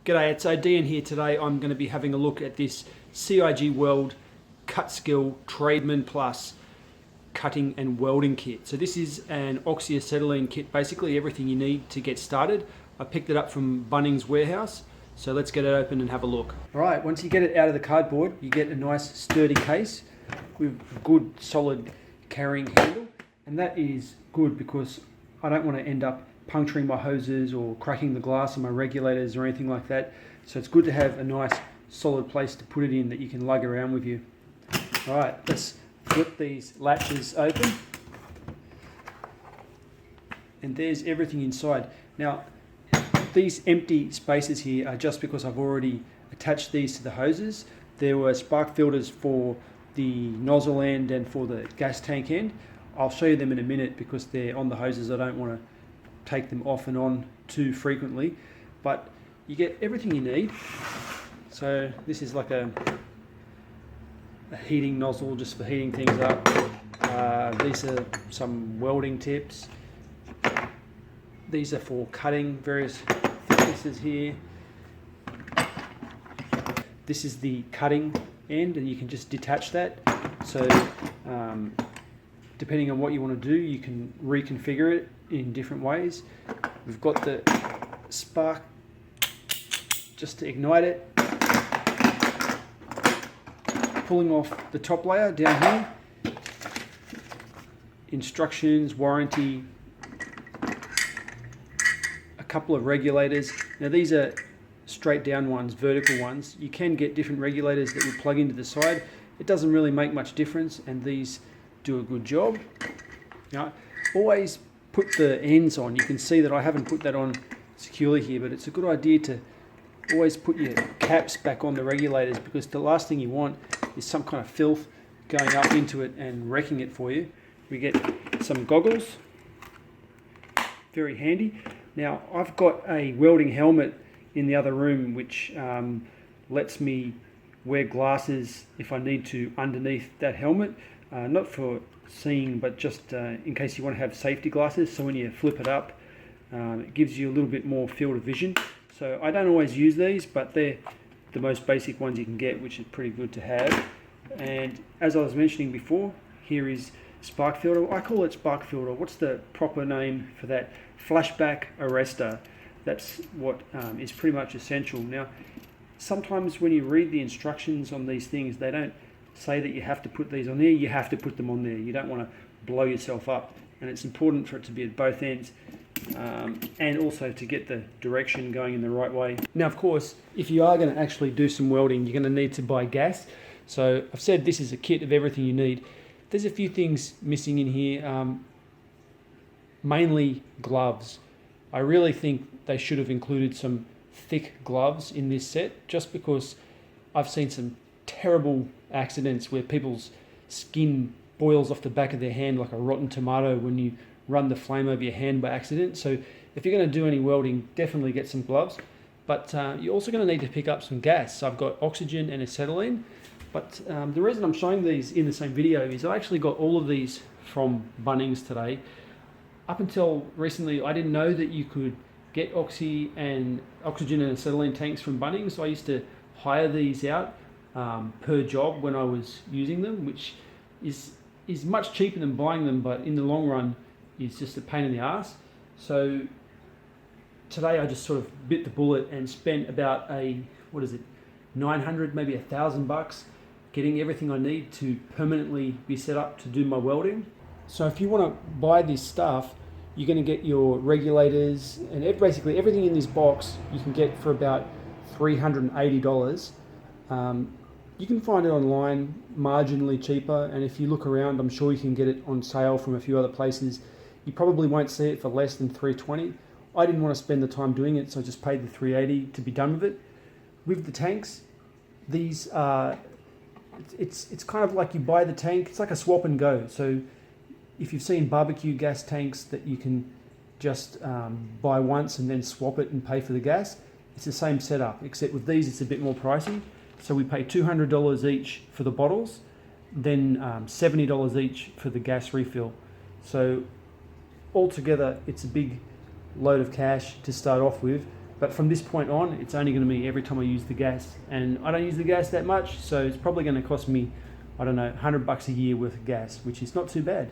G'day, it's Odeean here. Today I'm going to be having a look at this CIGWELD CutSkill Tradesman Plus cutting and welding kit. So this is an Oxy Acetylene kit, basically everything you need to get started. I picked it up from Bunnings warehouse, so let's get it open and have a look. Alright, once you get it out of the cardboard, you get a nice sturdy case with a good solid carrying handle, and that is good because I don't want to end up puncturing my hoses or cracking the glass on my regulators or anything like that. So it's good to have a nice solid place to put it in that you can lug around with you. Alright, let's flip these latches open. And there's everything inside. Now, these empty spaces here are just because I've already attached these to the hoses. There were spark filters for the nozzle end and for the gas tank end. I'll show you them in a minute because they're on the hoses. I don't want to take them off and on too frequently, but you get everything you need. So this is like a heating nozzle just for heating things up. These are some welding tips. These are for cutting various thicknesses here. This is the cutting end, and you can just detach that. So depending on what you want to do, you can reconfigure it in different ways. We've got the spark just to ignite it. Pulling off the top layer down here. Instructions, warranty, a couple of regulators. Now these are straight down ones, vertical ones. You can get different regulators that will plug into the side. It doesn't really make much difference, and these do a good job. Now, always put the ends on. You can see that I haven't put that on securely here, but it's a good idea to always put your caps back on the regulators, because the last thing you want is some kind of filth going up into it and wrecking it for you. We get some goggles, very handy. Now, I've got a welding helmet in the other room which lets me wear glasses if I need to underneath that helmet. Not for seeing, but just in case you want to have safety glasses, so when you flip it up, it gives you a little bit more field of vision. So I don't always use these, but they're the most basic ones you can get, which is pretty good to have. And as I was mentioning before, here is spark filter. I call it spark filter. What's the proper name for that? Flashback arrestor. That's what is pretty much essential. Now, sometimes when you read the instructions on these things, they don't say that you have to put these on there. You have to put them on there. You don't want to blow yourself up, and it's important for it to be at both ends, and also to get the direction going in the right way. Now, of course, if you are going to actually do some welding, you're going to need to buy gas. So I've said this is a kit of everything you need. There's a few things missing in here, mainly gloves. I really think they should have included some thick gloves in this set, just because I've seen some terrible accidents where people's skin boils off the back of their hand like a rotten tomato when you run the flame over your hand by accident. So if you're going to do any welding, definitely get some gloves. But you're also going to need to pick up some gas. So I've got oxygen and acetylene. But the reason I'm showing these in the same video is I actually got all of these from Bunnings today. Up until recently, I didn't know that you could get oxygen and acetylene tanks from Bunnings. I used to hire these out per job when I was using them, which is much cheaper than buying them, but in the long run is just a pain in the ass. So today I just sort of bit the bullet and spent about $900, maybe $1,000 getting everything I need to permanently be set up to do my welding. So if you want to buy this stuff, you're going to get your regulators and basically everything in this box you can get for about $380. You can find it online marginally cheaper, and if you look around, I'm sure you can get it on sale from a few other places. You probably won't see it for less than $320. I didn't want to spend the time doing it, so I just paid the $380 to be done with it. With the tanks, these are, it's kind of like you buy the tank, it's like a swap and go. So if you've seen barbecue gas tanks that you can just buy once and then swap it and pay for the gas, it's the same setup, except with these it's a bit more pricey. So we pay $200 each for the bottles, then $70 each for the gas refill. So altogether, it's a big load of cash to start off with, But from this point on, it's only going to be every time I use the gas. And I don't use the gas that much, so it's probably going to cost me, I don't know, $100 a year worth of gas, which is not too bad.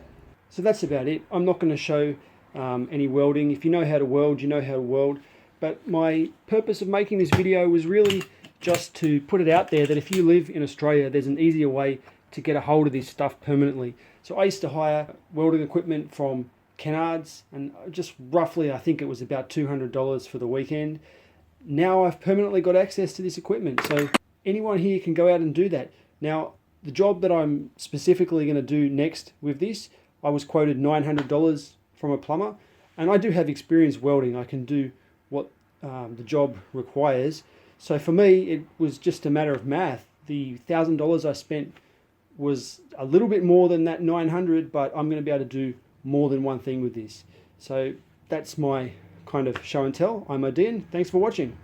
So that's about it. I'm not going to show any welding. If you know how to weld, you know how to weld. But my purpose of making this video was really just to put it out there that if you live in Australia, there's an easier way to get a hold of this stuff permanently. So I used to hire welding equipment from Kennards, and just roughly I think it was about $200 for the weekend. Now I've permanently got access to this equipment, so anyone here can go out and do that. Now the job that I'm specifically going to do next with this, I was quoted $900 from a plumber, and I do have experience welding. I can do what the job requires. So for me, it was just a matter of math. The $1,000 I spent was a little bit more than that 900, but I'm going to be able to do more than one thing with this. So that's my kind of show and tell. I'm odeean. Thanks for watching.